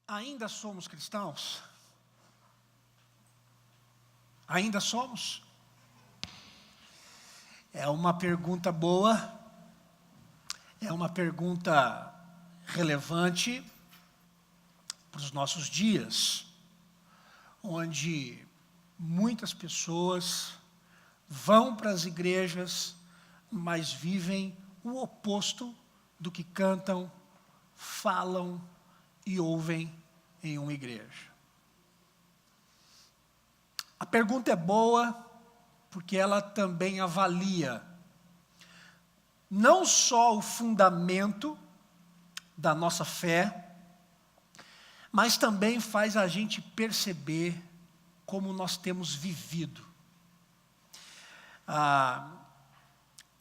Ainda somos cristãos? Ainda somos? É uma pergunta boa, é uma pergunta relevante para os nossos dias, onde muitas pessoas vão para as igrejas, mas vivem o oposto do que cantam, falam e ouvem em uma igreja. A pergunta é boa porque ela também avalia não só o fundamento da nossa fé, mas também faz a gente perceber como nós temos vivido.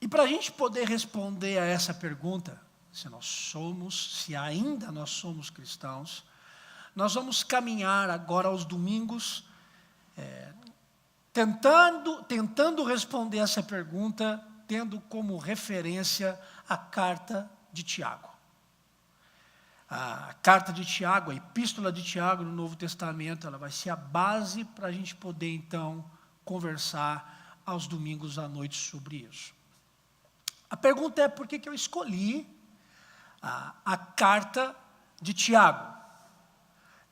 E para a gente poder responder a essa pergunta, se ainda nós somos cristãos, nós vamos caminhar agora aos domingos, tentando responder essa pergunta, tendo como referência a carta de Tiago. A carta de Tiago, a epístola de Tiago no Novo Testamento, ela vai ser a base para a gente poder então conversar aos domingos à noite sobre isso. A pergunta é por que eu escolhi a carta de Tiago.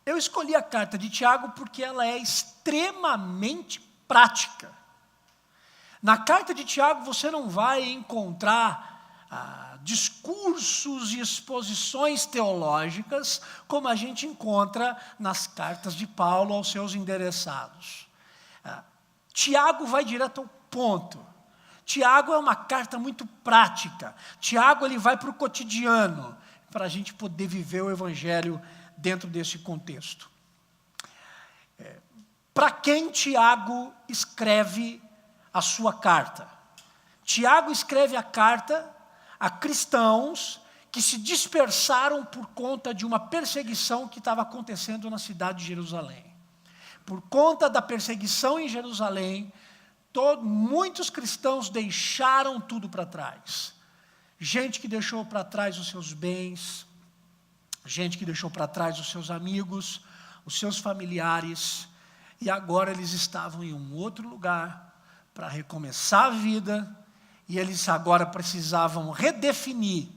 Eu escolhi a carta de Tiago porque ela é extremamente prática. Na carta de Tiago você não vai encontrar discursos e exposições teológicas como a gente encontra nas cartas de Paulo aos seus endereçados. Tiago vai direto ao ponto. Tiago é uma carta muito prática. Tiago ele vai para o cotidiano, para a gente poder viver o Evangelho dentro desse contexto. Para quem Tiago escreve a sua carta? Tiago escreve a carta a cristãos que se dispersaram por conta de uma perseguição que estava acontecendo na cidade de Jerusalém. Por conta da perseguição em Jerusalém, muitos cristãos deixaram tudo para trás. Gente que deixou para trás os seus bens, gente que deixou para trás os seus amigos, os seus familiares, e agora eles estavam em um outro lugar para recomeçar a vida, e eles agora precisavam redefinir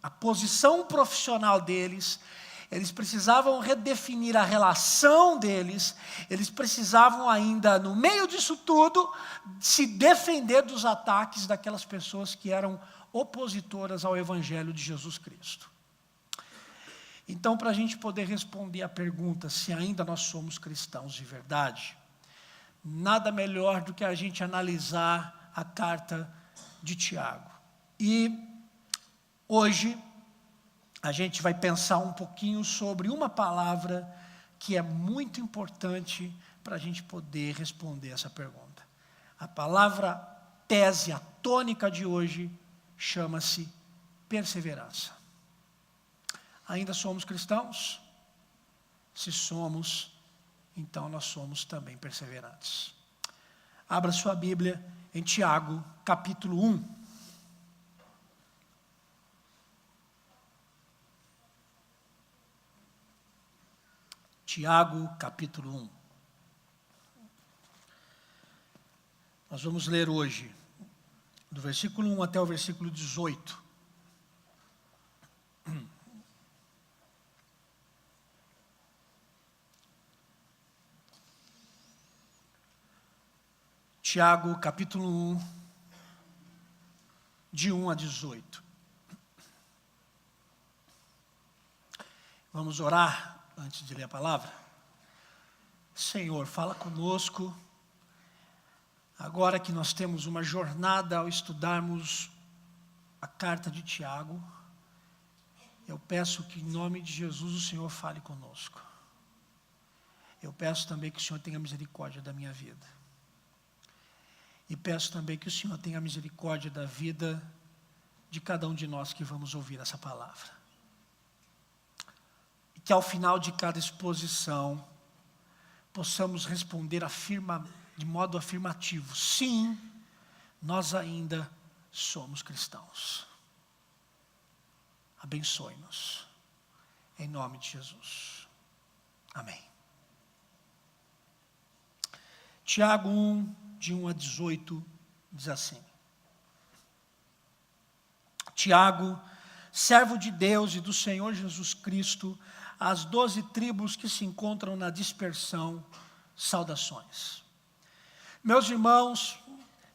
a posição profissional deles, eles precisavam redefinir a relação deles, eles precisavam ainda, no meio disso tudo, se defender dos ataques daquelas pessoas que eram opositoras ao Evangelho de Jesus Cristo. Então, para a gente poder responder a pergunta se ainda nós somos cristãos de verdade, nada melhor do que a gente analisar a carta de Tiago. E hoje a gente vai pensar um pouquinho sobre uma palavra que é muito importante para a gente poder responder essa pergunta. A palavra tese, a tônica de hoje, chama-se perseverança. Ainda somos cristãos? Se somos, então nós somos também perseverantes. Abra sua Bíblia em Tiago, capítulo 1. Tiago, capítulo 1. Nós vamos ler hoje, do versículo 1 até o versículo 18. Tiago, capítulo 1, de 1 a 18. Vamos orar antes de ler a palavra? Senhor, fala conosco, agora que nós temos uma jornada ao estudarmos a carta de Tiago, eu peço que em nome de Jesus o Senhor fale conosco. Eu peço também que o Senhor tenha misericórdia da minha vida. E peço também que o Senhor tenha misericórdia da vida de cada um de nós que vamos ouvir essa palavra. E que ao final de cada exposição, possamos responder de modo afirmativo: sim, nós ainda somos cristãos. Abençoe-nos, em nome de Jesus. Amém. Tiago 1, de 1 a 18, diz assim. Tiago, servo de Deus e do Senhor Jesus Cristo, às 12 tribos que se encontram na dispersão, saudações. Meus irmãos,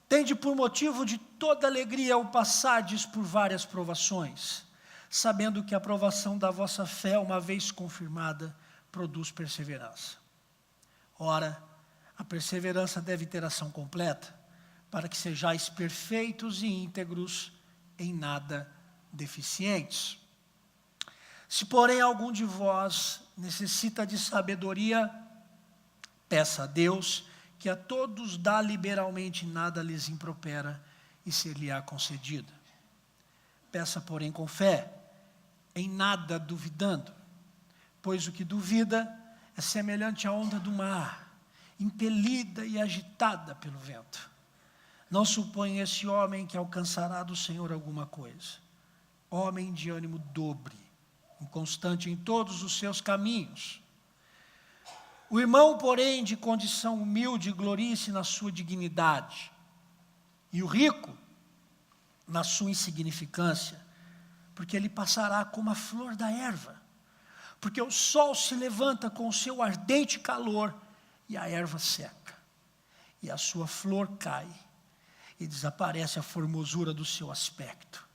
tende por motivo de toda alegria o passardes por várias provações, sabendo que a provação da vossa fé, uma vez confirmada, produz perseverança. Ora, a perseverança deve ter ação completa, para que sejais perfeitos e íntegros, em nada deficientes. Se, porém, algum de vós necessita de sabedoria, peça a Deus, que a todos dá liberalmente, nada lhes impropera, e ser-lhe-á concedida. Peça, porém, com fé, em nada duvidando, pois o que duvida é semelhante à onda do mar, impelida e agitada pelo vento. Não supõe esse homem que alcançará do Senhor alguma coisa. Homem de ânimo dobre, inconstante em todos os seus caminhos. O irmão, porém, de condição humilde, glorie-se na sua dignidade, e o rico na sua insignificância, porque ele passará como a flor da erva, porque o sol se levanta com o seu ardente calor, e a erva seca, e a sua flor cai, e desaparece a formosura do seu aspecto.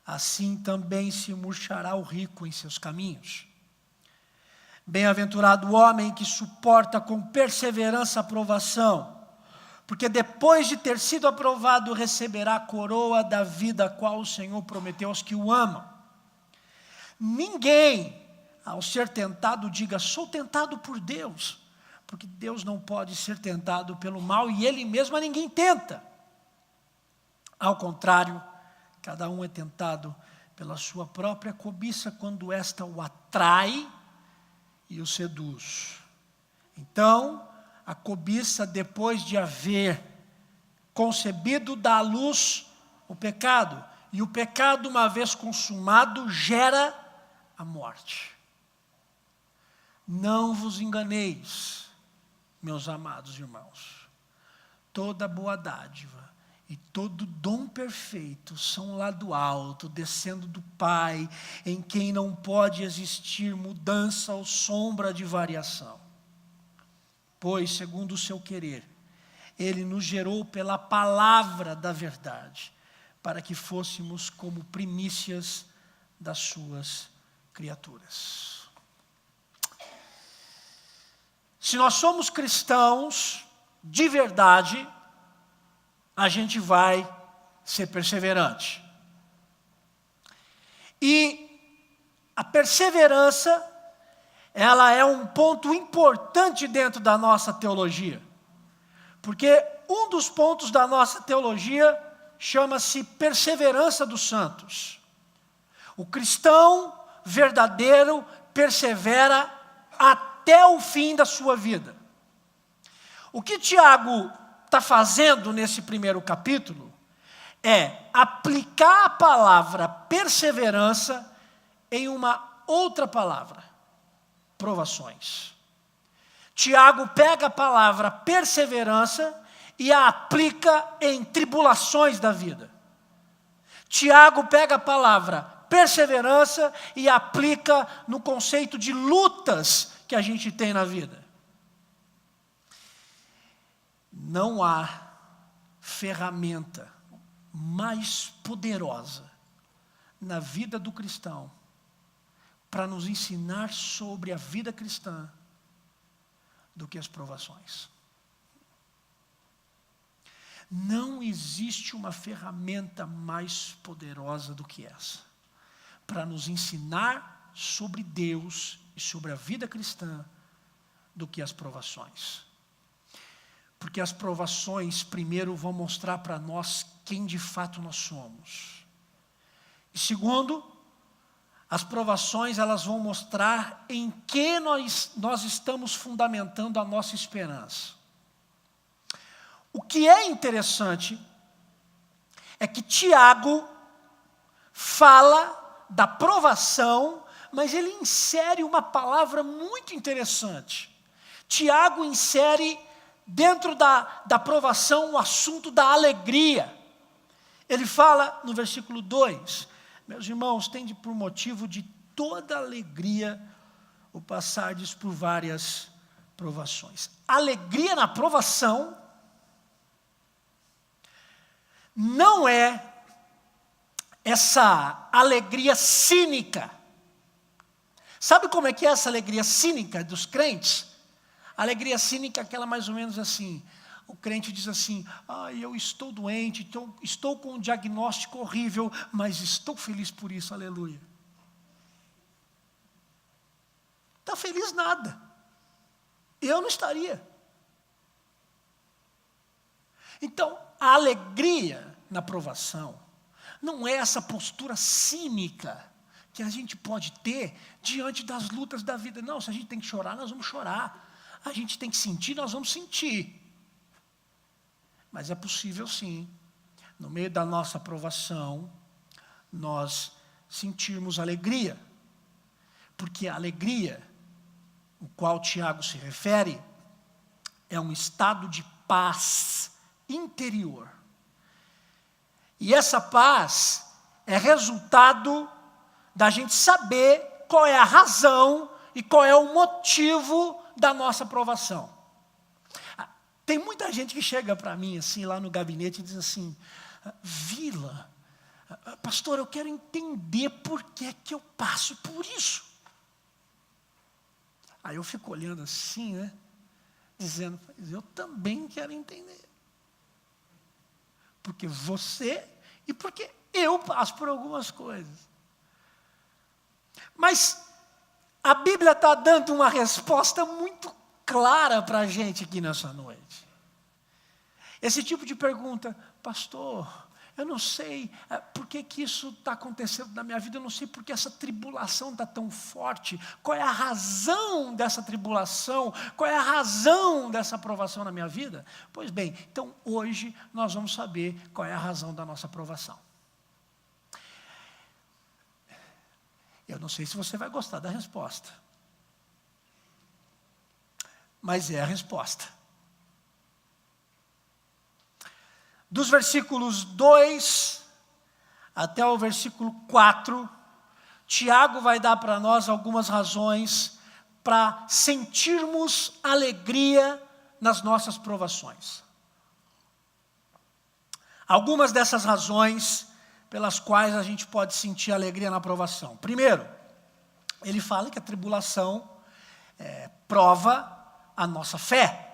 Assim também se murchará o rico em seus caminhos. Bem-aventurado o homem que suporta com perseverança a provação, porque depois de ter sido aprovado, receberá a coroa da vida, a qual o Senhor prometeu aos que o amam. Ninguém, ao ser tentado, diga, sou tentado por Deus, porque Deus não pode ser tentado pelo mal, e Ele mesmo a ninguém tenta. Ao contrário, cada um é tentado pela sua própria cobiça, quando esta o atrai e o seduz. Então, a cobiça, depois de haver concebido, dá à luz o pecado. E o pecado, uma vez consumado, gera a morte. Não vos enganeis, meus amados irmãos. Toda boa dádiva e todo dom perfeito são lá do alto, descendo do Pai, em quem não pode existir mudança ou sombra de variação. Pois, segundo o seu querer, Ele nos gerou pela palavra da verdade, para que fôssemos como primícias das suas criaturas. Se nós somos cristãos de verdade, a gente vai ser perseverante. E a perseverança, ela é um ponto importante dentro da nossa teologia. Porque um dos pontos da nossa teologia chama-se perseverança dos santos. O cristão verdadeiro persevera até o fim da sua vida. O que Tiago está fazendo nesse primeiro capítulo é aplicar a palavra perseverança em uma outra palavra, provações. Tiago pega a palavra perseverança e a aplica em tribulações da vida. Tiago pega a palavra perseverança e a aplica no conceito de lutas que a gente tem na vida. Não há ferramenta mais poderosa na vida do cristão para nos ensinar sobre a vida cristã do que as provações. Não existe uma ferramenta mais poderosa do que essa, para nos ensinar sobre Deus e sobre a vida cristã do que as provações. Porque as provações, primeiro, vão mostrar para nós quem de fato nós somos. E segundo, as provações, elas vão mostrar em que nós estamos fundamentando a nossa esperança. O que é interessante é que Tiago fala da provação, mas ele insere uma palavra muito interessante. Tiago insere dentro da provação o assunto da alegria. Ele fala no versículo 2, meus irmãos, tende por motivo de toda alegria o passardes por várias provações. Alegria na provação não é essa alegria cínica. Sabe como é que é essa alegria cínica dos crentes? A alegria cínica é aquela mais ou menos assim. O crente diz assim, eu estou doente, então estou com um diagnóstico horrível, mas estou feliz por isso, aleluia. Está feliz nada. Eu não estaria. Então, a alegria na provação não é essa postura cínica que a gente pode ter diante das lutas da vida. Não, se a gente tem que chorar, nós vamos chorar. A gente tem que sentir, nós vamos sentir. Mas é possível sim, no meio da nossa provação, nós sentirmos alegria. Porque a alegria, o qual Tiago se refere, é um estado de paz interior. E essa paz é resultado da gente saber qual é a razão e qual é o motivo da nossa provação. Tem muita gente que chega para mim assim lá no gabinete e diz assim, Vila, pastor, eu quero entender por que é que eu passo por isso. Aí eu fico olhando assim, né, dizendo, eu também quero entender. Porque você e porque eu passo por algumas coisas. Mas a Bíblia está dando uma resposta muito clara para a gente aqui nessa noite. Esse tipo de pergunta, pastor, eu não sei por que isso está acontecendo na minha vida, eu não sei por que essa tribulação está tão forte, qual é a razão dessa tribulação, qual é a razão dessa provação na minha vida? Pois bem, então hoje nós vamos saber qual é a razão da nossa provação. Eu não sei se você vai gostar da resposta, mas é a resposta. Dos versículos 2 até o versículo 4, Tiago vai dar para nós algumas razões para sentirmos alegria nas nossas provações. Algumas dessas razões pelas quais a gente pode sentir alegria na provação. Primeiro, ele fala que a tribulação prova a nossa fé.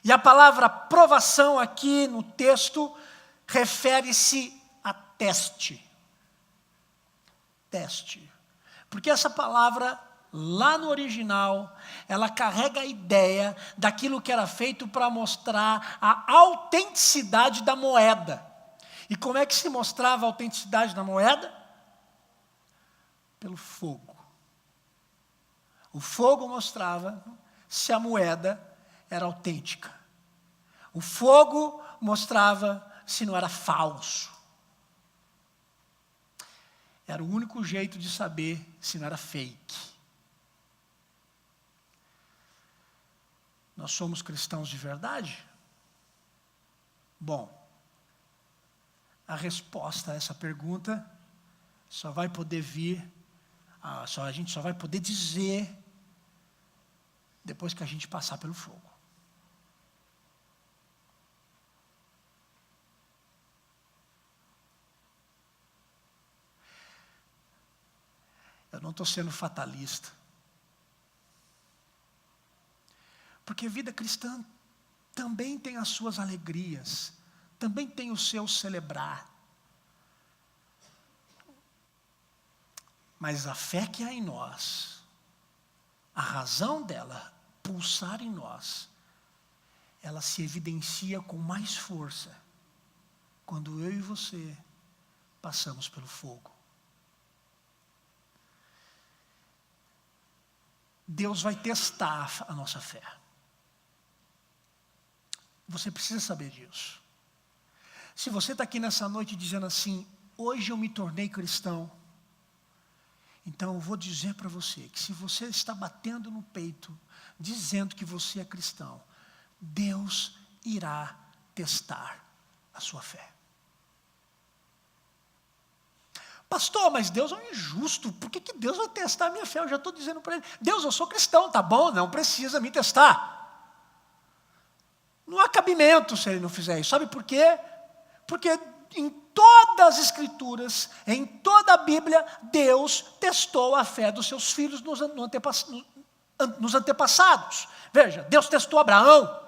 E a palavra provação aqui no texto refere-se a teste. Teste. Porque essa palavra, lá no original, ela carrega a ideia daquilo que era feito para mostrar a autenticidade da moeda. E como é que se mostrava a autenticidade da moeda? Pelo fogo. O fogo mostrava se a moeda era autêntica. O fogo mostrava se não era falso. Era o único jeito de saber se não era fake. Nós somos cristãos de verdade? Bom, a resposta a essa pergunta só vai poder vir, a gente só vai poder dizer depois que a gente passar pelo fogo. Eu não estou sendo fatalista. Porque a vida cristã também tem as suas alegrias, também tem o seu celebrar. Mas a fé que há em nós, a razão dela pulsar em nós, ela se evidencia com mais força quando eu e você passamos pelo fogo. Deus vai testar a nossa fé. Você precisa saber disso. Se você está aqui nessa noite dizendo assim, hoje eu me tornei cristão, Então eu vou dizer para você que se você está batendo no peito, dizendo que você é cristão, Deus irá testar a sua fé. Pastor, mas Deus é um injusto, por que Deus vai testar a minha fé? Eu já estou dizendo para ele, Deus, eu sou cristão, tá bom, não precisa me testar. Não há cabimento se ele não fizer isso, sabe por quê? Porque em todas as escrituras, em toda a Bíblia, Deus testou a fé dos seus filhos nos antepassados. Veja, Deus testou Abraão.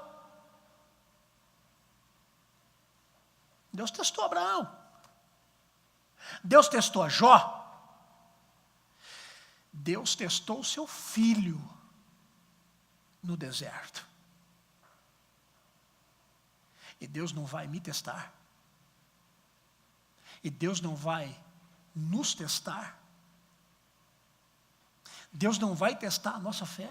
Deus testou Abraão. Deus testou a Jó. Deus testou o seu filho no deserto. E Deus não vai me testar. E Deus não vai nos testar. Deus não vai testar a nossa fé.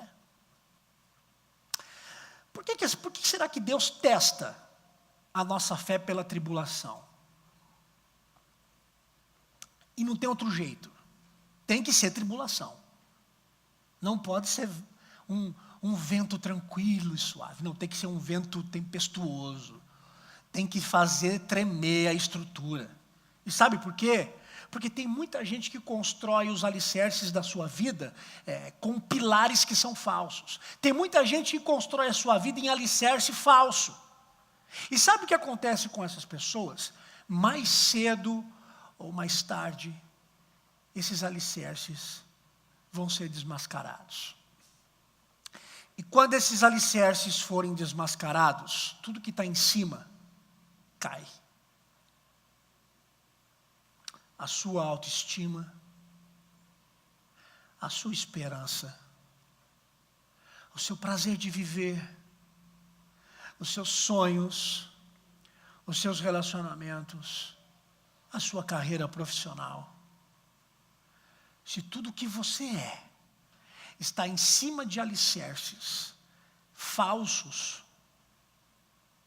Por que será que Deus testa a nossa fé pela tribulação? E não tem outro jeito. Tem que ser tribulação. Não pode ser um vento tranquilo e suave. Não, tem que ser um vento tempestuoso. Tem que fazer tremer a estrutura. E sabe por quê? Porque tem muita gente que constrói os alicerces da sua vida com pilares que são falsos. Tem muita gente que constrói a sua vida em alicerce falso. E sabe o que acontece com essas pessoas? Mais cedo ou mais tarde, esses alicerces vão ser desmascarados. E quando esses alicerces forem desmascarados, tudo que está em cima cai. A sua autoestima, a sua esperança, o seu prazer de viver, os seus sonhos, os seus relacionamentos, a sua carreira profissional. Se tudo que você é está em cima de alicerces falsos,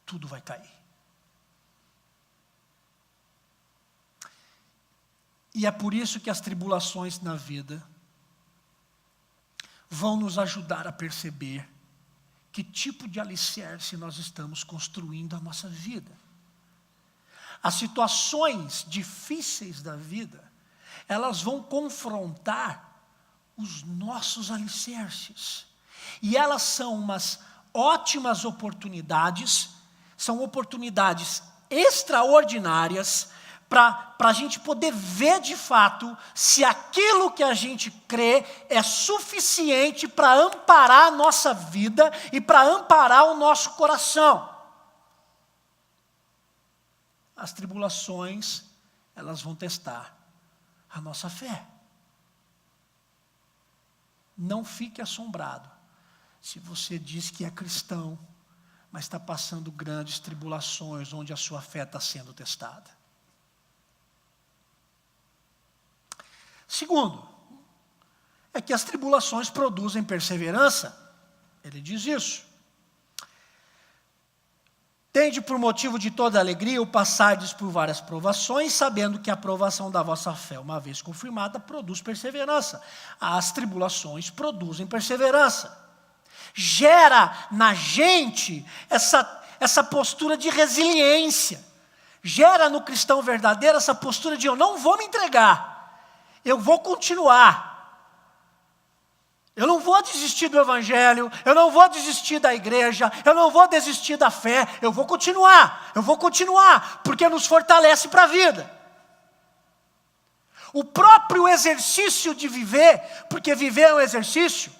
tudo vai cair. E é por isso que as tribulações na vida vão nos ajudar a perceber que tipo de alicerce nós estamos construindo a nossa vida. As situações difíceis da vida, elas vão confrontar os nossos alicerces. E elas são umas ótimas oportunidades, são oportunidades extraordinárias para a gente poder ver de fato se aquilo que a gente crê é suficiente para amparar a nossa vida e para amparar o nosso coração. As tribulações, elas vão testar a nossa fé. Não fique assombrado se você diz que é cristão, mas está passando grandes tribulações onde a sua fé está sendo testada. Segundo, é que as tribulações produzem perseverança. Ele diz isso. Tende por motivo de toda alegria o passardes por várias provações, sabendo que a provação da vossa fé, uma vez confirmada, produz perseverança. As tribulações produzem perseverança. Gera na gente essa postura de resiliência. Gera no cristão verdadeiro essa postura de eu não vou me entregar. Eu vou continuar. Eu não vou desistir do evangelho, eu não vou desistir da igreja, eu não vou desistir da fé, eu vou continuar, porque nos fortalece para a vida. O próprio exercício de viver, porque viver é um exercício,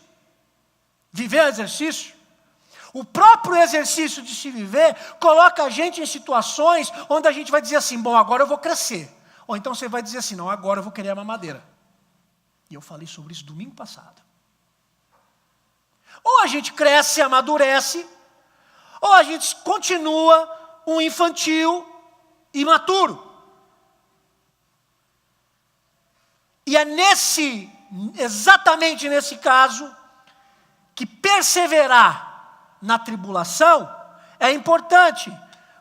o próprio exercício de se viver coloca a gente em situações onde a gente vai dizer assim, bom, agora eu vou crescer. Ou então você vai dizer assim, não, agora eu vou querer a mamadeira. E eu falei sobre isso domingo passado. Ou a gente cresce, amadurece, ou a gente continua um infantil imaturo. E é exatamente nesse caso, que perseverar na tribulação é importante,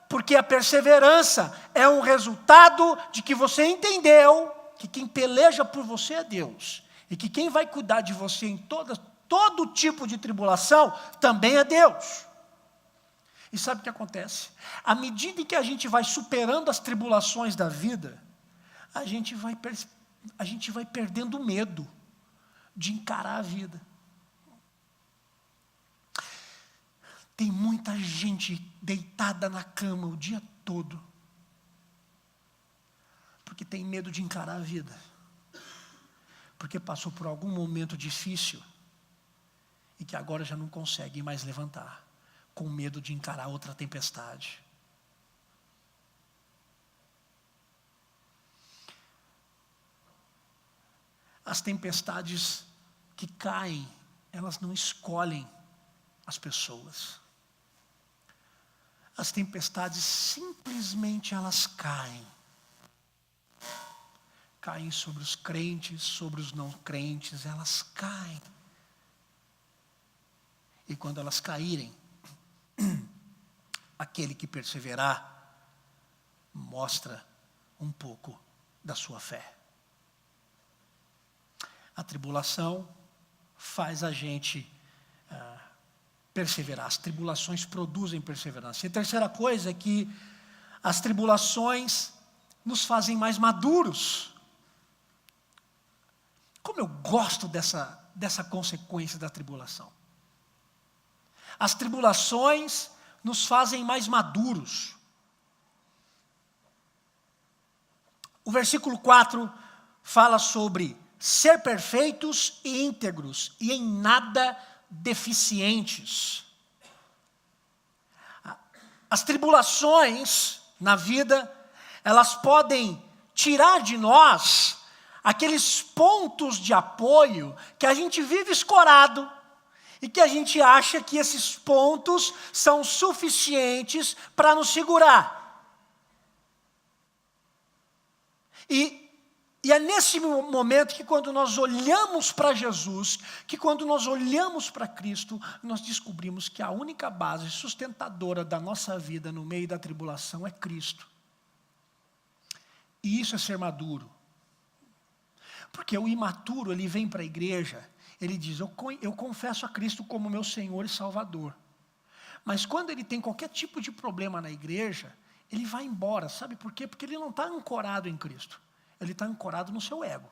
porque a perseverança é um resultado de que você entendeu que quem peleja por você é Deus. E que quem vai cuidar de você em todo tipo de tribulação também é Deus. E sabe o que acontece? À medida em que a gente vai superando as tribulações da vida, a gente vai perdendo o medo de encarar a vida. Tem muita gente deitada na cama o dia todo, porque tem medo de encarar a vida, porque passou por algum momento difícil e que agora já não consegue mais levantar, com medo de encarar outra tempestade. As tempestades que caem, elas não escolhem as pessoas. As tempestades simplesmente elas caem. Caem sobre os crentes, sobre os não crentes, elas caem. E quando elas caírem, aquele que perseverar, mostra um pouco da sua fé. A tribulação faz a gente perseverar. As tribulações produzem perseverança. E a terceira coisa é que as tribulações nos fazem mais maduros. Como eu gosto dessa consequência da tribulação. As tribulações nos fazem mais maduros. O versículo 4 fala sobre ser perfeitos e íntegros e em nada deficientes. As tribulações na vida, elas podem tirar de nós aqueles pontos de apoio que a gente vive escorado e que a gente acha que esses pontos são suficientes para nos segurar. E é nesse momento que quando nós olhamos para Jesus, que quando nós olhamos para Cristo, nós descobrimos que a única base sustentadora da nossa vida no meio da tribulação é Cristo. E isso é ser maduro. Porque o imaturo, ele vem para a igreja, ele diz, eu confesso a Cristo como meu Senhor e Salvador. Mas quando ele tem qualquer tipo de problema na igreja, ele vai embora. Sabe por quê? Porque ele não está ancorado em Cristo. Ele está ancorado no seu ego.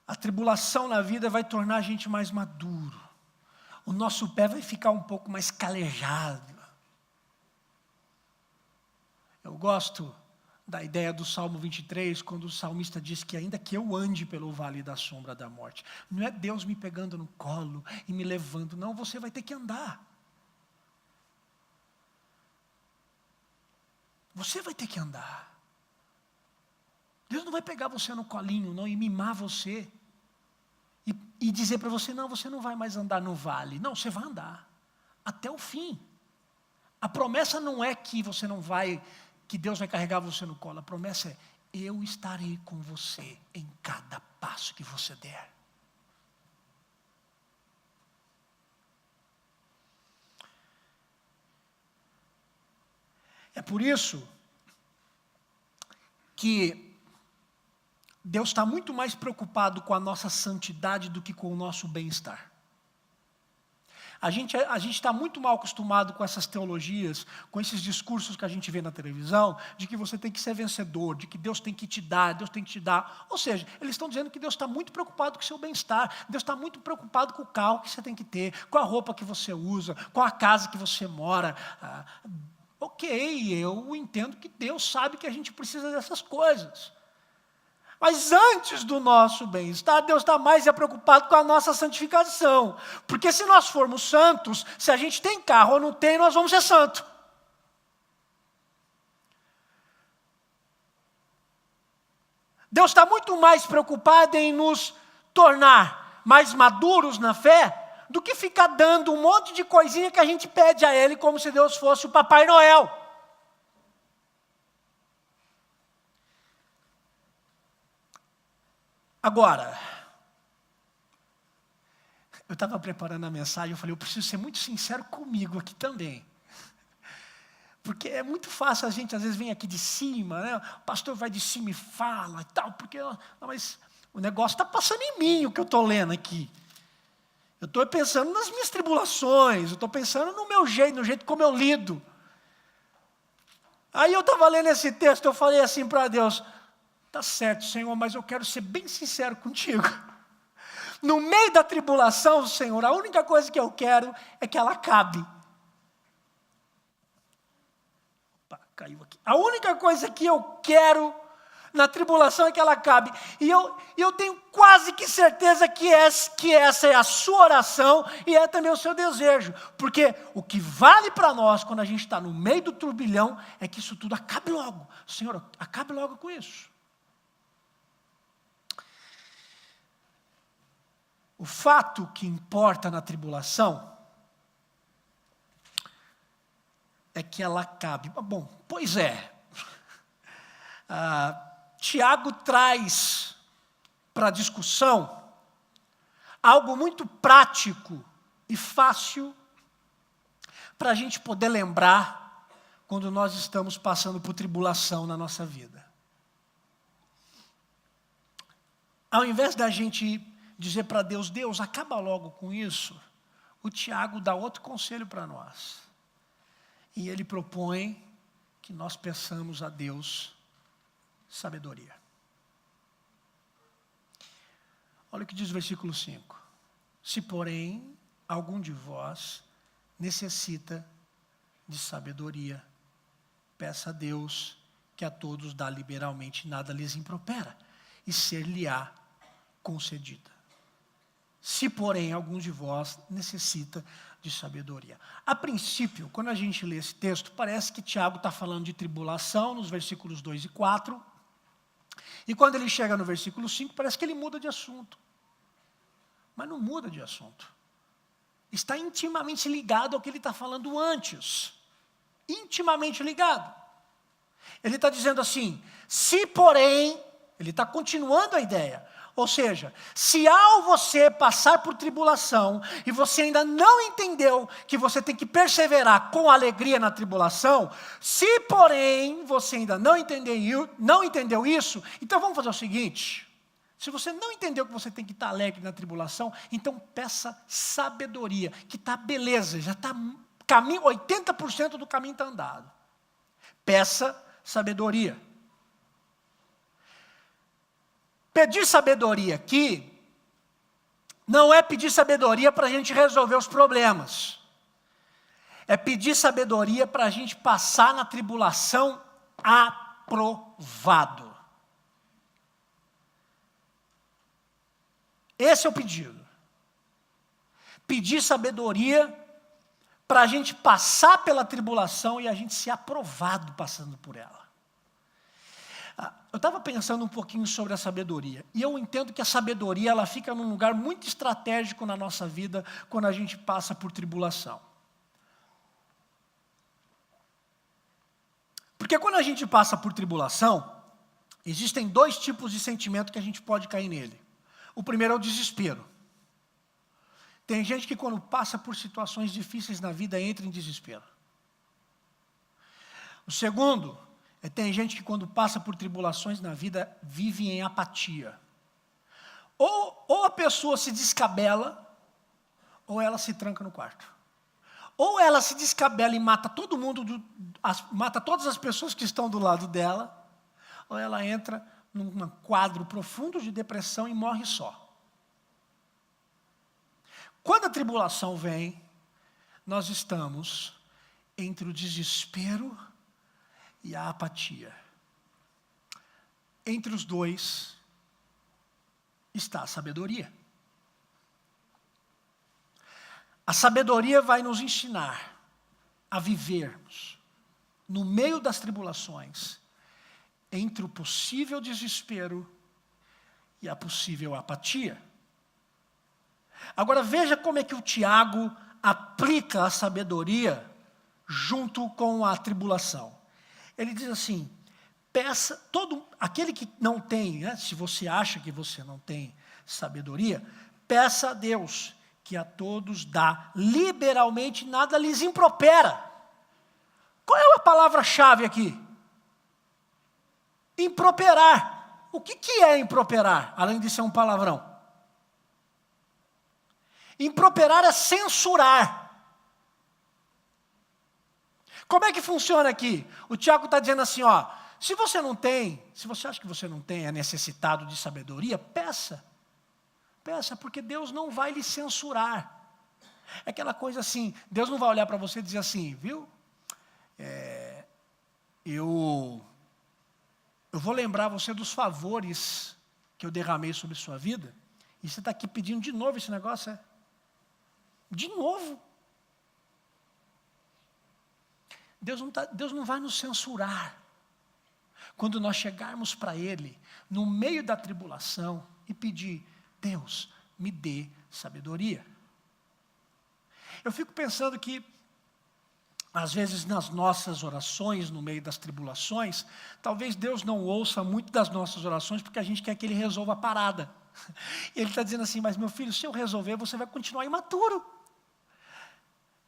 A tribulação na vida vai tornar a gente mais maduro. O nosso pé vai ficar um pouco mais calejado. Eu gosto da ideia do Salmo 23, quando o salmista diz que ainda que eu ande pelo vale da sombra da morte, não é Deus me pegando no colo e me levando, não, você vai ter que andar. Você vai ter que andar. Deus não vai pegar você no colinho, não, e mimar você. E dizer para você, não, você não vai mais andar no vale. Não, você vai andar. Até o fim. A promessa não é que você não vai, que Deus vai carregar você no colo. A promessa é, eu estarei com você em cada passo que você der. É por isso que Deus está muito mais preocupado com a nossa santidade do que com o nosso bem-estar. A gente está muito mal acostumado com essas teologias, com esses discursos que a gente vê na televisão, de que você tem que ser vencedor, de que Deus tem que te dar, Deus tem que te dar. Ou seja, eles estão dizendo que Deus está muito preocupado com o seu bem-estar, Deus está muito preocupado com o carro que você tem que ter, com a roupa que você usa, com a casa que você mora. Ok, eu entendo que Deus sabe que a gente precisa dessas coisas. Mas antes do nosso bem-estar, Deus está mais preocupado com a nossa santificação. Porque se nós formos santos, se a gente tem carro ou não tem, nós vamos ser santos. Deus está muito mais preocupado em nos tornar mais maduros na fé, do que ficar dando um monte de coisinha que a gente pede a Ele, como se Deus fosse o Papai Noel. Agora, Eu estava preparando a mensagem, eu falei, eu preciso ser muito sincero comigo aqui também. Porque é muito fácil, a gente às vezes vem aqui de cima, né? O pastor vai de cima e fala e tal, porque não, mas o negócio está passando em mim, o que eu estou lendo aqui. Eu estou pensando nas minhas tribulações, eu estou pensando no meu jeito, no jeito como eu lido. Aí eu estava lendo esse texto, eu falei assim para Deus, tá certo, Senhor, mas eu quero ser bem sincero contigo. No meio da tribulação, Senhor, a única coisa que eu quero é que ela acabe. Opa, caiu aqui. A única coisa que eu quero na tribulação é que ela acabe. E eu tenho quase que certeza que essa é a sua oração e é também o seu desejo. Porque o que vale para nós quando a gente está no meio do turbilhão é que isso tudo acabe logo. Senhor, acabe logo com isso. O fato que importa na tribulação é que ela acabe. Bom, pois é. Tiago traz para a discussão algo muito prático e fácil para a gente poder lembrar quando nós estamos passando por tribulação na nossa vida. Ao invés da gente dizer para Deus, Deus, acaba logo com isso, o Tiago dá outro conselho para nós. E ele propõe que nós peçamos a Deus sabedoria. Olha o que diz o versículo 5. Se, porém, algum de vós necessita de sabedoria, peça a Deus, que a todos dá liberalmente, nada lhes impropera, e ser-lhe-á concedida. Se, porém, algum de vós necessita de sabedoria. A princípio, quando a gente lê esse texto, parece que Tiago está falando de tribulação, nos versículos 2 e 4. E quando ele chega no versículo 5, parece que ele muda de assunto. Mas não muda de assunto. Está intimamente ligado ao que ele está falando antes. Intimamente ligado. Ele está dizendo assim, se porém, ele está continuando a ideia. Ou seja, se ao você passar por tribulação e você ainda não entendeu que você tem que perseverar com alegria na tribulação, se porém você ainda não entendeu isso, então vamos fazer o seguinte, se você não entendeu que você tem que estar alegre na tribulação, então peça sabedoria, que está beleza, já está 80% do caminho está andado. Peça sabedoria. Pedir sabedoria aqui não é pedir sabedoria para a gente resolver os problemas. É pedir sabedoria para a gente passar na tribulação aprovado. Esse é o pedido. Pedir sabedoria para a gente passar pela tribulação e a gente ser aprovado passando por ela. Eu estava pensando um pouquinho sobre a sabedoria, e eu entendo que a sabedoria ela fica num lugar muito estratégico na nossa vida quando a gente passa por tribulação. Porque quando a gente passa por tribulação, existem dois tipos de sentimento que a gente pode cair nele. O primeiro é o desespero. Tem gente que quando passa por situações difíceis na vida entra em desespero. O segundo tem gente que quando passa por tribulações na vida, vive em apatia. Ou a pessoa se descabela, ou ela se tranca no quarto. Ou ela se descabela e mata todo mundo, mata todas as pessoas que estão do lado dela, ou ela entra num quadro profundo de depressão e morre só. Quando a tribulação vem, nós estamos entre o desespero e a apatia. Entre os dois está a sabedoria. A sabedoria vai nos ensinar a vivermos no meio das tribulações, entre o possível desespero e a possível apatia. Agora veja como é que o Tiago aplica a sabedoria junto com a tribulação. Ele diz assim, aquele que não tem, né, se você acha que você não tem sabedoria, peça a Deus, que a todos dá liberalmente, nada lhes impropera. Qual é a palavra-chave aqui? Improperar. O que é improperar, além de ser um palavrão? Improperar é censurar. Como é que funciona aqui? O Tiago está dizendo assim, ó, se você acha que você não tem, é necessitado de sabedoria, peça. Peça, porque Deus não vai lhe censurar. É aquela coisa assim, Deus não vai olhar para você e dizer assim, viu? Eu vou lembrar você dos favores que eu derramei sobre sua vida, e você está aqui pedindo de novo esse negócio, De novo. Deus não vai nos censurar quando nós chegarmos para Ele, no meio da tribulação, e pedir, Deus, me dê sabedoria. Eu fico pensando que, às vezes, nas nossas orações, no meio das tribulações, talvez Deus não ouça muito das nossas orações, porque a gente quer que Ele resolva a parada. E Ele está dizendo assim, mas meu filho, se eu resolver, você vai continuar imaturo.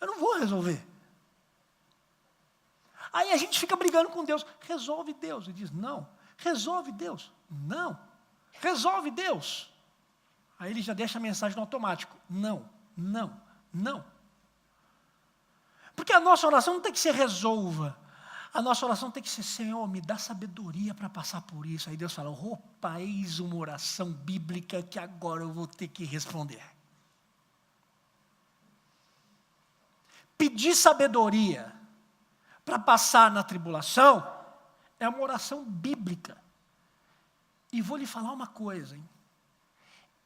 Eu não vou resolver. Aí a gente fica brigando com Deus. Resolve Deus. Ele diz, não. Resolve Deus. Não. Resolve Deus. Aí ele já deixa a mensagem no automático. Não, não, não. Porque a nossa oração não tem que ser resolva. A nossa oração tem que ser, Senhor, me dá sabedoria para passar por isso. Aí Deus fala, opa, eis uma oração bíblica que agora eu vou ter que responder. Pedir sabedoria para passar na tribulação é uma oração bíblica. E vou lhe falar uma coisa, hein?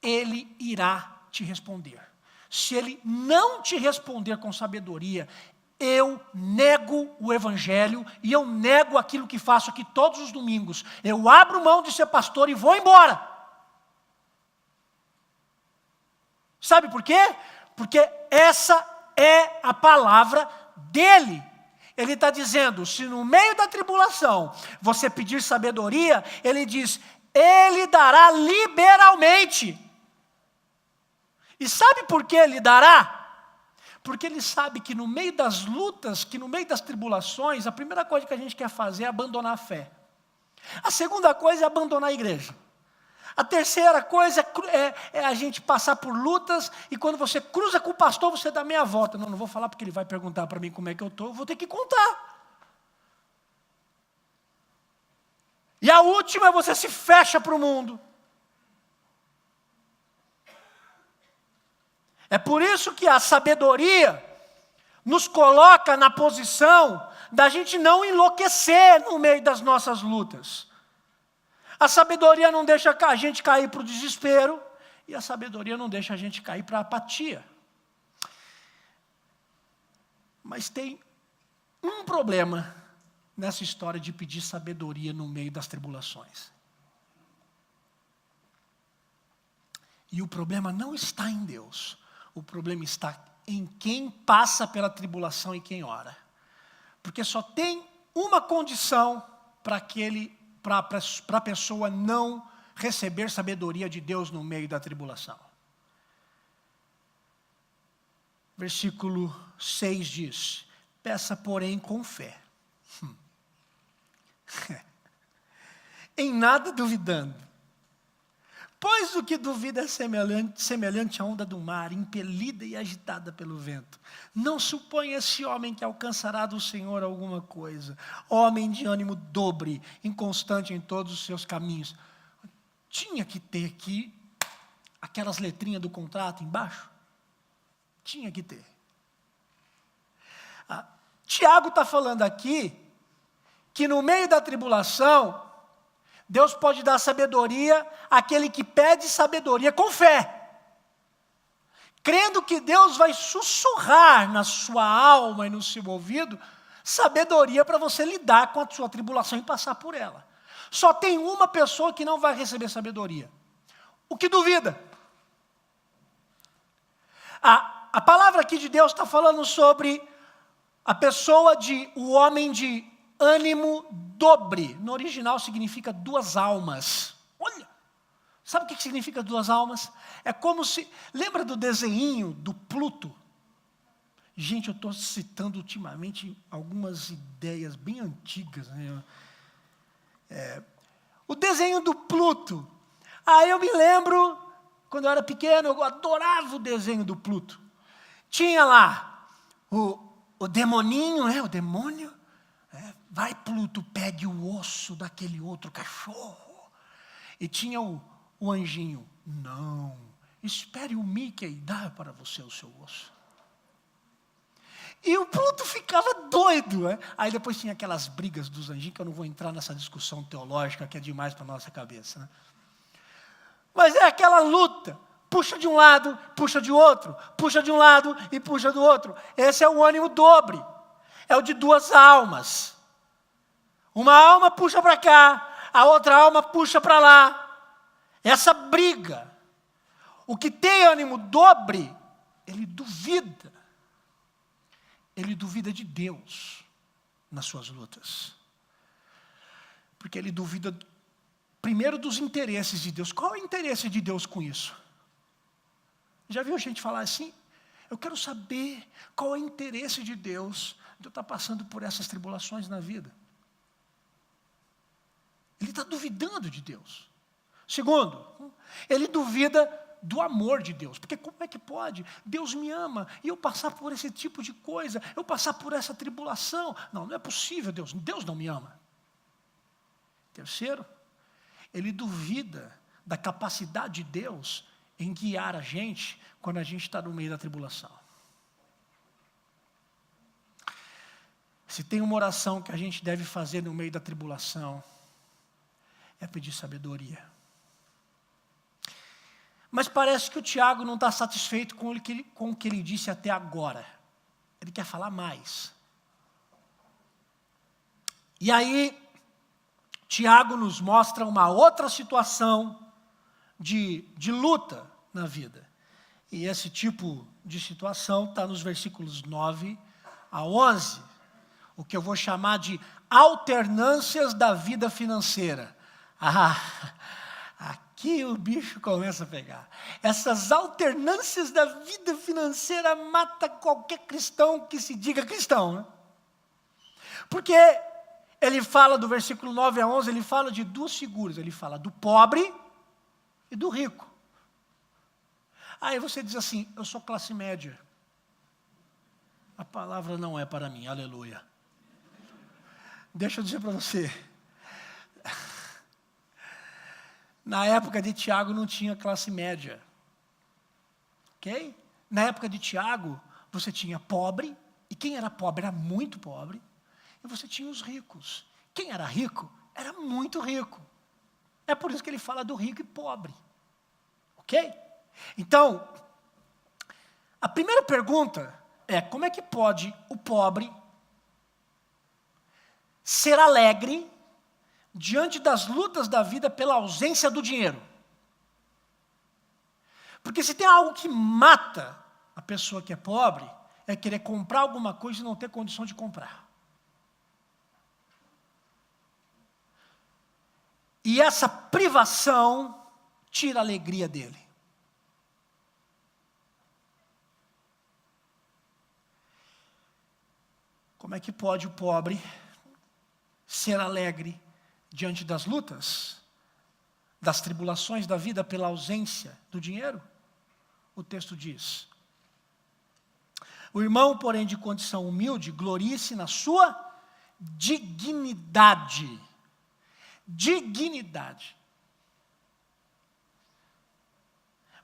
Ele irá te responder. Se ele não te responder com sabedoria, eu nego o Evangelho e eu nego aquilo que faço aqui todos os domingos. Eu abro mão de ser pastor e vou embora. Sabe por quê? Porque essa é a palavra dele. Ele está dizendo, se no meio da tribulação você pedir sabedoria, ele diz, ele dará liberalmente. E sabe por que ele dará? Porque ele sabe que no meio das lutas, que no meio das tribulações, a primeira coisa que a gente quer fazer é abandonar a fé. A segunda coisa é abandonar a igreja. A terceira coisa é a gente passar por lutas, e quando você cruza com o pastor, você dá meia volta. Não vou falar porque ele vai perguntar para mim como é que eu estou, eu vou ter que contar. E a última é você se fecha para o mundo. É por isso que a sabedoria nos coloca na posição da gente não enlouquecer no meio das nossas lutas. A sabedoria não deixa a gente cair para o desespero, e a sabedoria não deixa a gente cair para a apatia. Mas tem um problema nessa história de pedir sabedoria no meio das tribulações. E o problema não está em Deus. O problema está em quem passa pela tribulação e quem ora. Porque só tem uma condição para a pessoa não receber sabedoria de Deus no meio da tribulação. Versículo 6 diz, peça porém com fé. Em nada duvidando. Pois o que duvida é semelhante à onda do mar, impelida e agitada pelo vento. Não suponha esse homem que alcançará do Senhor alguma coisa. Homem de ânimo dobre, inconstante em todos os seus caminhos. Tinha que ter aqui aquelas letrinhas do contrato embaixo? Tinha que ter. Tiago está falando aqui que no meio da tribulação, Deus pode dar sabedoria àquele que pede sabedoria com fé, crendo que Deus vai sussurrar na sua alma e no seu ouvido sabedoria para você lidar com a sua tribulação e passar por ela. Só tem uma pessoa que não vai receber sabedoria: o que duvida. A palavra aqui de Deus está falando sobre a pessoa o homem de ânimo dobre. No original significa duas almas. Olha, Sabe o que significa duas almas? É como se... Lembra do desenho do Pluto? Gente, eu estou citando ultimamente algumas ideias bem antigas, né? O desenho do Pluto. Aí eu me lembro, quando eu era pequeno, eu adorava o desenho do Pluto. Tinha lá o demoninho, o demônio. Vai, Pluto, pegue o osso daquele outro cachorro. E tinha o anjinho. Não, espere o Mickey dar para você o seu osso. E o Pluto ficava doido. Aí depois tinha aquelas brigas dos anjinhos, que eu não vou entrar nessa discussão teológica, que é demais para a nossa cabeça. Né? Mas é aquela luta. Puxa de um lado, puxa de outro. Puxa de um lado e puxa do outro. Esse é o ânimo dobre. É o de duas almas. Uma alma puxa para cá, a outra alma puxa para lá. Essa briga. O que tem ânimo dobre, ele duvida. Ele duvida de Deus nas suas lutas. Porque ele duvida, primeiro, dos interesses de Deus. Qual é o interesse de Deus com isso? Já viu gente falar assim? Eu quero saber qual é o interesse de Deus de eu estar passando por essas tribulações na vida. Ele está duvidando de Deus. Segundo, ele duvida do amor de Deus. Porque como é que pode? Deus me ama e eu passar por esse tipo de coisa, eu passar por essa tribulação. Não, não é possível, Deus não me ama. Terceiro, ele duvida da capacidade de Deus em guiar a gente quando a gente está no meio da tribulação. Se tem uma oração que a gente deve fazer no meio da tribulação, é pedir sabedoria. Mas parece que o Tiago não está satisfeito com o que ele disse até agora. Ele quer falar mais. E aí, Tiago nos mostra uma outra situação de luta na vida. E esse tipo de situação está nos versículos 9 a 11. O que eu vou chamar de alternâncias da vida financeira. Aqui o bicho começa a pegar. Essas alternâncias da vida financeira matam qualquer cristão que se diga cristão. Né? Porque ele fala do versículo 9 a 11, ele fala de duas figuras. Ele fala do pobre e do rico. Aí você diz assim, eu sou classe média. A palavra não é para mim, aleluia. Deixa eu dizer para você. Na época de Tiago não tinha classe média. Ok? Na época de Tiago, você tinha pobre, e quem era pobre era muito pobre, e você tinha os ricos. Quem era rico, era muito rico. É por isso que ele fala do rico e pobre. Ok? Então, a primeira pergunta é, como é que pode o pobre ser alegre diante das lutas da vida pela ausência do dinheiro? Porque se tem algo que mata a pessoa que é pobre, é querer comprar alguma coisa e não ter condição de comprar. E essa privação tira a alegria dele. Como é que pode o pobre ser alegre diante das lutas, das tribulações da vida pela ausência do dinheiro? O texto diz: o irmão, porém, de condição humilde, glorie-se na sua dignidade. Dignidade.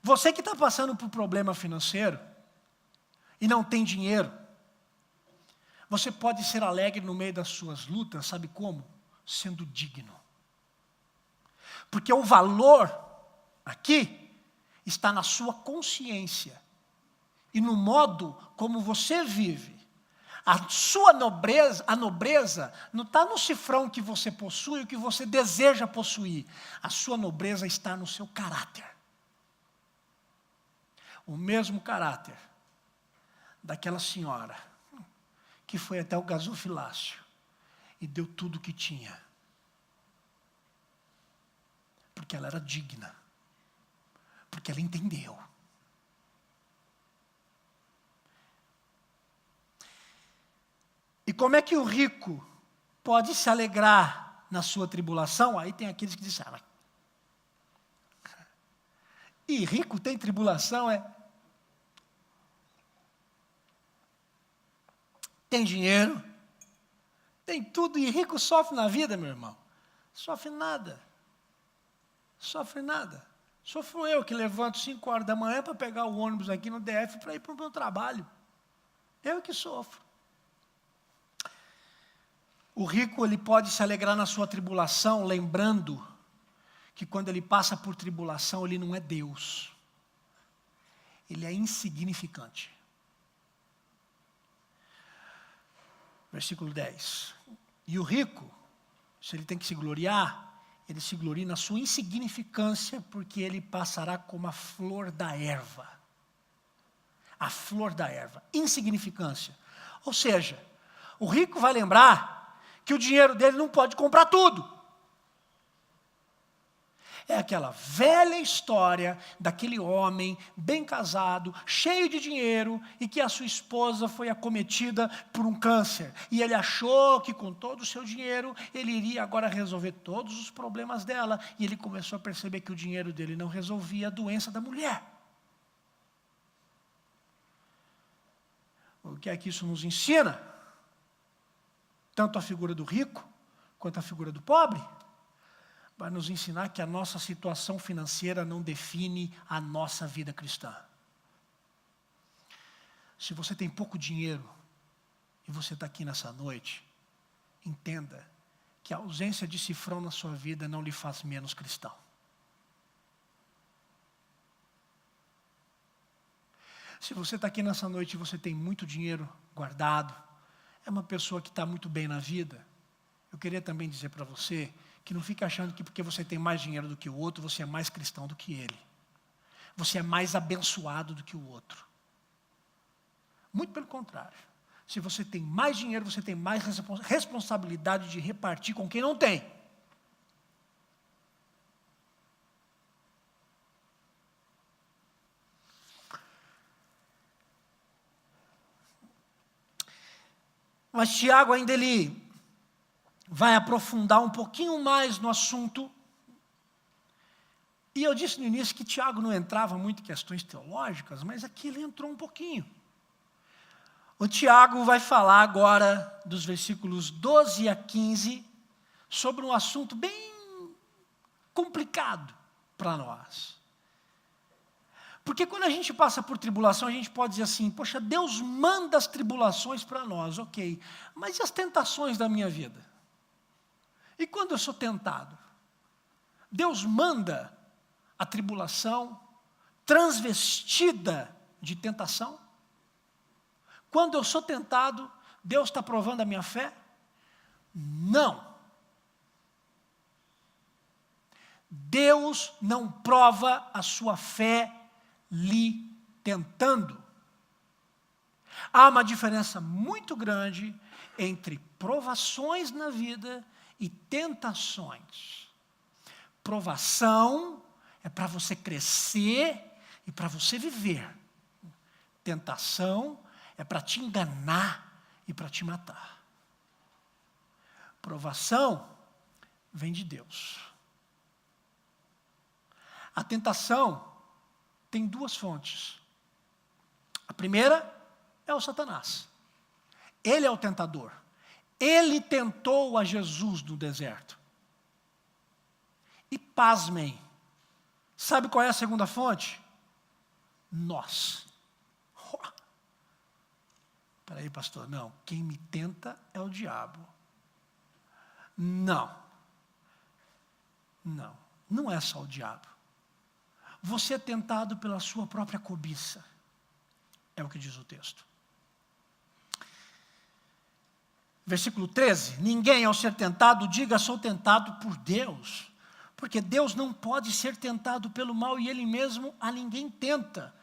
Você que está passando por problema financeiro e não tem dinheiro, você pode ser alegre no meio das suas lutas, sabe como? Sendo digno. Porque o valor aqui está na sua consciência e no modo como você vive. A sua nobreza, a nobreza não está no cifrão que você possui, o que você deseja possuir. A sua nobreza está no seu caráter. O mesmo caráter daquela senhora que foi até o gasofilácio e deu tudo o que tinha. Porque ela era digna. Porque ela entendeu. E como é que o rico pode se alegrar na sua tribulação? Aí tem aqueles que dizem, e rico tem tribulação, é? Tem dinheiro, tem tudo, e rico sofre na vida, meu irmão. Sofre nada. Sofre nada. Sofro eu que levanto 5 horas da manhã para pegar o ônibus aqui no DF para ir para o meu trabalho. Eu que sofro. O rico, ele pode se alegrar na sua tribulação, lembrando que quando ele passa por tribulação, ele não é Deus. Ele é insignificante. Versículo 10. E o rico, se ele tem que se gloriar, ele se gloria na sua insignificância, porque ele passará como a flor da erva. A flor da erva. Insignificância. Ou seja, o rico vai lembrar que o dinheiro dele não pode comprar tudo. É aquela velha história daquele homem bem casado, cheio de dinheiro, e que a sua esposa foi acometida por um câncer. E ele achou que com todo o seu dinheiro, ele iria agora resolver todos os problemas dela. E ele começou a perceber que o dinheiro dele não resolvia a doença da mulher. O que é que isso nos ensina? Tanto a figura do rico, quanto a figura do pobre. Vai nos ensinar que a nossa situação financeira não define a nossa vida cristã. Se você tem pouco dinheiro e você está aqui nessa noite, entenda que a ausência de cifrão na sua vida não lhe faz menos cristão. Se você está aqui nessa noite e você tem muito dinheiro guardado, é uma pessoa que está muito bem na vida, eu queria também dizer para você que não fique achando que porque você tem mais dinheiro do que o outro, você é mais cristão do que ele. Você é mais abençoado do que o outro. Muito pelo contrário. Se você tem mais dinheiro, você tem mais responsabilidade de repartir com quem não tem. Mas Tiago ainda ele vai aprofundar um pouquinho mais no assunto. E eu disse no início que Tiago não entrava muito em questões teológicas, mas aqui ele entrou um pouquinho. O Tiago vai falar agora, dos versículos 12 a 15, sobre um assunto bem complicado para nós. Porque quando a gente passa por tribulação, a gente pode dizer assim, poxa, Deus manda as tribulações para nós, ok. Mas e as tentações da minha vida? E quando eu sou tentado? Deus manda a tribulação transvestida de tentação? Quando eu sou tentado, Deus está provando a minha fé? Não. Deus não prova a sua fé lhe tentando. Há uma diferença muito grande entre provações na vida e tentações. Provação é para você crescer e para você viver. Tentação é para te enganar e para te matar. Provação vem de Deus. A tentação tem 2 fontes. A primeira é o Satanás. Ele é o tentador. Ele tentou a Jesus no deserto. E pasmem, sabe qual é a segunda fonte? Nós. Espera aí, pastor, não, quem me tenta é o diabo. Não, não é só o diabo. Você é tentado pela sua própria cobiça, é o que diz o texto. Versículo 13, ninguém ao ser tentado diga sou tentado por Deus, porque Deus não pode ser tentado pelo mal e Ele mesmo a ninguém tenta.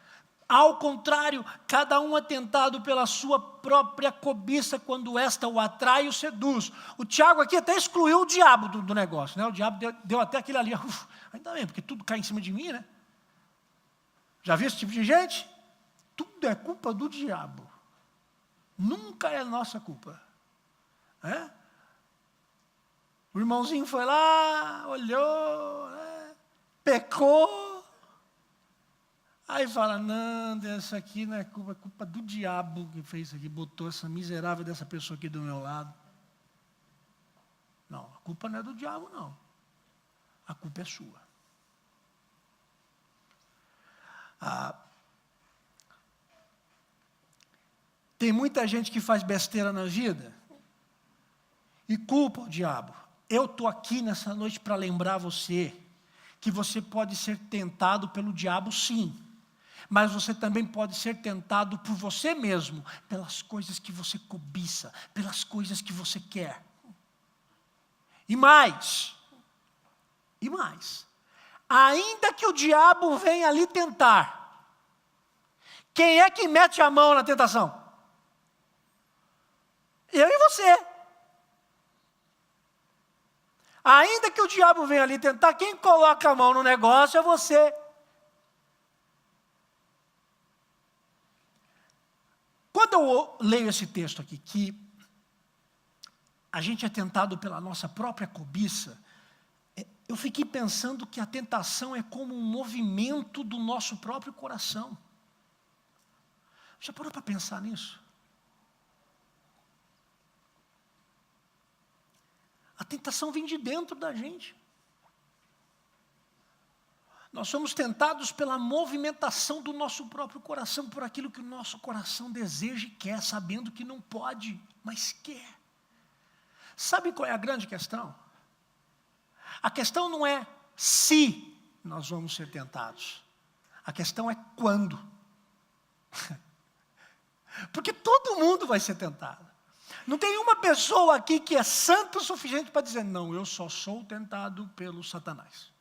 Ao contrário, cada um é tentado pela sua própria cobiça quando esta o atrai e o seduz. O Tiago aqui até excluiu o diabo do negócio, né? O diabo deu até aquele ali, ainda bem, porque tudo cai em cima de mim, né? Já viu esse tipo de gente? Tudo é culpa do diabo. Nunca é nossa culpa. É? O irmãozinho foi lá, olhou, pecou. Aí fala, não, isso aqui não é culpa do diabo que fez isso aqui, botou essa miserável dessa pessoa aqui do meu lado. Não, a culpa não é do diabo, não. A culpa é sua. Tem muita gente que faz besteira na vida e culpa o diabo. Eu estou aqui nessa noite para lembrar você que você pode ser tentado pelo diabo, sim. Mas você também pode ser tentado por você mesmo, pelas coisas que você cobiça, pelas coisas que você quer. E mais, ainda que o diabo venha ali tentar, quem é que mete a mão na tentação? Eu e você. Ainda que o diabo venha ali tentar, quem coloca a mão no negócio é você. Quando eu leio esse texto aqui, que a gente é tentado pela nossa própria cobiça, eu fiquei pensando que a tentação é como um movimento do nosso próprio coração. Já parou para pensar nisso? A tentação vem de dentro da gente. Nós somos tentados pela movimentação do nosso próprio coração, por aquilo que o nosso coração deseja e quer, sabendo que não pode, mas quer. Sabe qual é a grande questão? A questão não é se nós vamos ser tentados. A questão é quando. Porque todo mundo vai ser tentado. Não tem uma pessoa aqui que é santa o suficiente para dizer, não, eu só sou tentado pelo Satanás.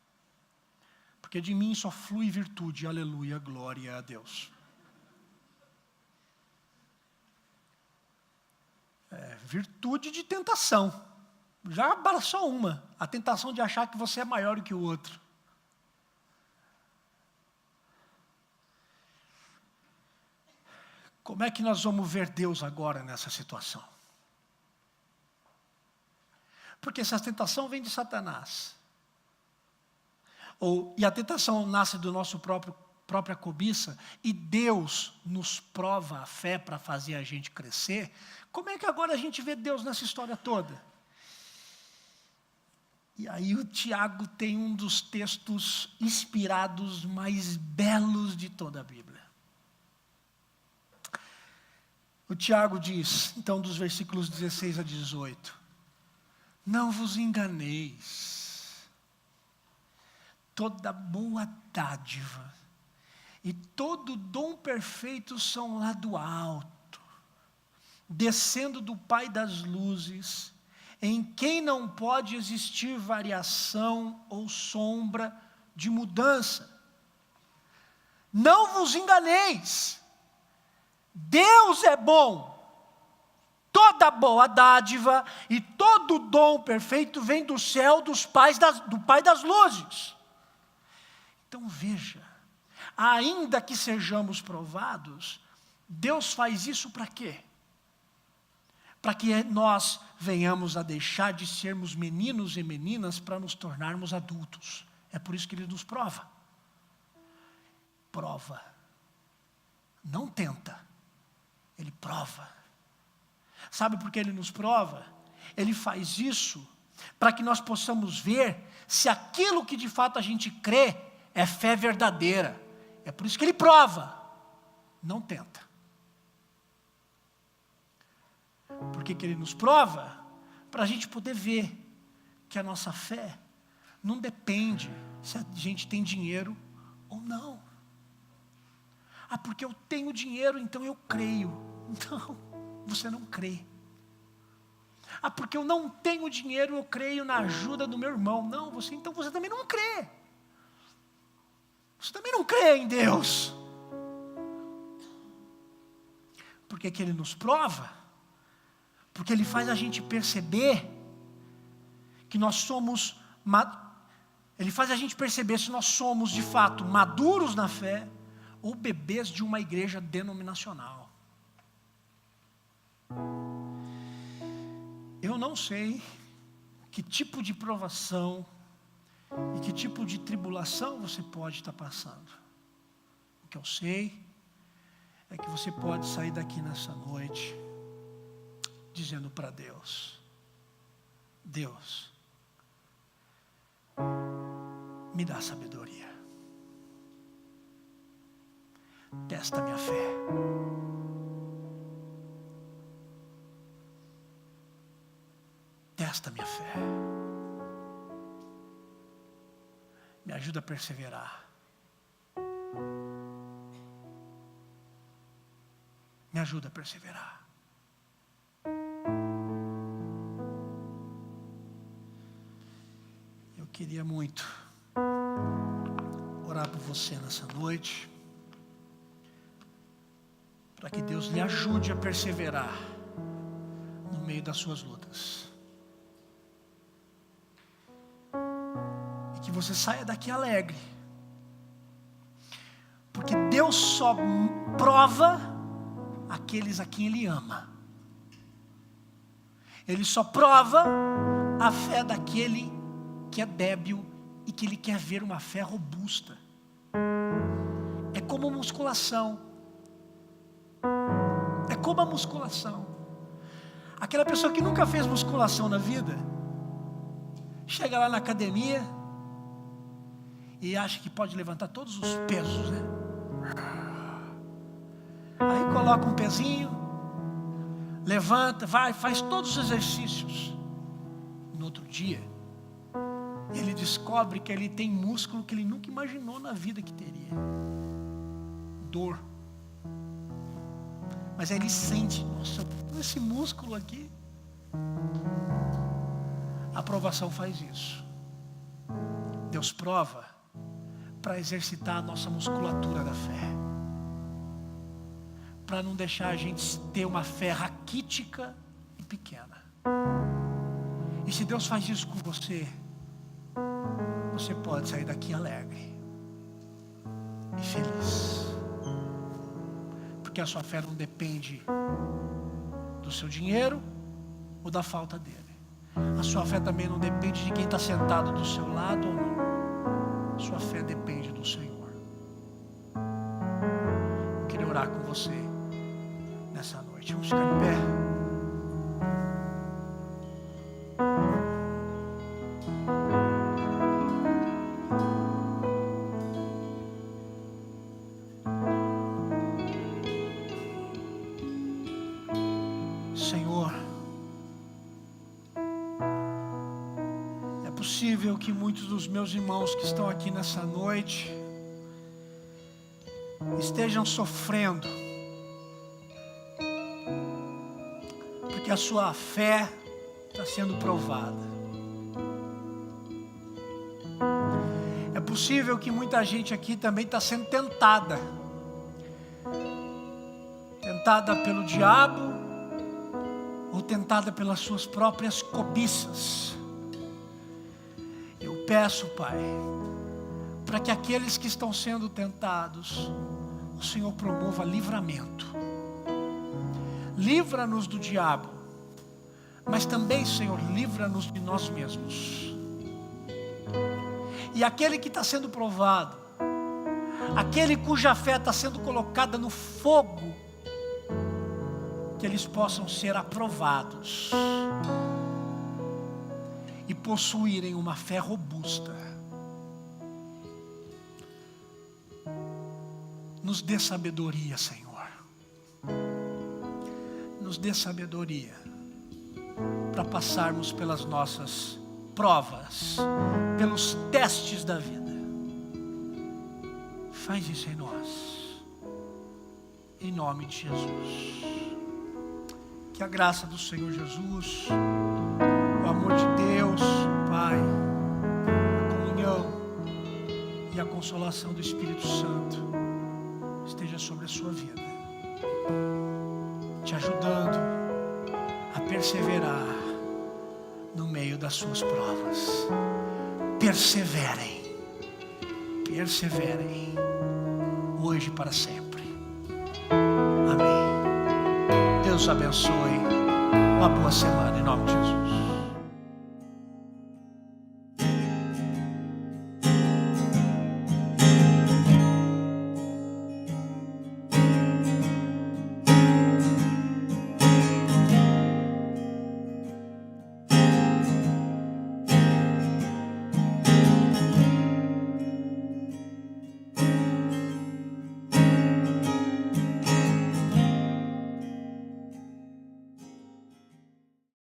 Porque de mim só flui virtude, aleluia, glória a Deus. Virtude de tentação. Já só uma, a tentação de achar que você é maior do que o outro. Como é que nós vamos ver Deus agora nessa situação? Porque se a tentação vem de Satanás, e a tentação nasce do nosso própria cobiça, e Deus nos prova a fé para fazer a gente crescer, como é que agora a gente vê Deus nessa história toda? E aí o Tiago tem um dos textos inspirados mais belos de toda a Bíblia. O Tiago diz, então, dos versículos 16 a 18, não vos enganeis, toda boa dádiva e todo dom perfeito são lá do alto, descendo do Pai das luzes, em quem não pode existir variação ou sombra de mudança. Não vos enganeis, Deus é bom, toda boa dádiva e todo dom perfeito vem do céu do Pai das luzes. Então veja, ainda que sejamos provados, Deus faz isso para quê? Para que nós venhamos a deixar de sermos meninos e meninas para nos tornarmos adultos. É por isso que Ele nos prova. Prova. Não tenta. Ele prova. Sabe por que Ele nos prova? Ele faz isso para que nós possamos ver se aquilo que de fato a gente crê é fé verdadeira. É por isso que Ele prova. Não tenta. Por que Ele nos prova? Para a gente poder ver que a nossa fé não depende se a gente tem dinheiro ou não. Ah, porque eu tenho dinheiro, então eu creio. Não, você não crê. Ah, porque eu não tenho dinheiro, eu creio na ajuda do meu irmão. Não, então você também não crê. Você também não crê em Deus. Por que Ele nos prova? Porque Ele faz a gente perceber que nós somos, Ele faz a gente perceber se nós somos de fato maduros na fé, ou bebês de uma igreja denominacional. Eu não sei que tipo de provação e que tipo de tribulação você pode estar passando. O que eu sei é que você pode sair daqui nessa noite dizendo para Deus: Deus, me dá sabedoria. Testa minha fé. Testa minha fé. Me ajuda a perseverar. Me ajuda a perseverar. Eu queria muito orar por você nessa noite, para que Deus lhe ajude a perseverar no meio das suas lutas. E que você saia daqui alegre. Porque Deus só prova aqueles a quem Ele ama. Ele só prova a fé daquele que é débil e que Ele quer ver uma fé robusta. É como musculação. É como a musculação. Aquela pessoa que nunca fez musculação na vida, chega lá na academia e acha que pode levantar todos os pesos, né? Aí coloca um pezinho, levanta, vai, faz todos os exercícios. No outro dia, ele descobre que ele tem músculo que ele nunca imaginou na vida que teria. Dor. Mas aí ele sente, nossa, esse músculo aqui. A provação faz isso. Deus prova para exercitar a nossa musculatura da fé. Para não deixar a gente ter uma fé raquítica e pequena. E se Deus faz isso com você, você pode sair daqui alegre e feliz. Porque a sua fé não depende do seu dinheiro ou da falta dele. A sua fé também não depende de quem está sentado do seu lado ou não. A sua fé depende do Senhor. Eu queria orar com você nessa noite. Vamos ficar em pé. Senhor, é possível que muitos dos meus irmãos que estão aqui nessa noite estejam sofrendo, porque a sua fé está sendo provada. É possível que muita gente aqui também está sendo tentada pelo diabo, ou tentada pelas suas próprias cobiças. Eu peço, Pai, para que aqueles que estão sendo tentados, o Senhor promova livramento. Livra-nos do diabo, mas também, Senhor, livra-nos de nós mesmos. E aquele que está sendo provado, aquele cuja fé está sendo colocada no fogo, que eles possam ser aprovados e possuírem uma fé robusta. Nos dê sabedoria, Senhor. Nos dê sabedoria para passarmos pelas nossas provas, pelos testes da vida. Faz isso em nós, em nome de Jesus. Que a graça do Senhor Jesus, o amor de Deus, Pai, a comunhão e a consolação do Espírito Santo esteja sobre a sua vida, te ajudando a perseverar no meio das suas provas. Perseverem, perseverem, hoje e para sempre. Amém. Deus abençoe. Uma boa semana, em nome de Jesus.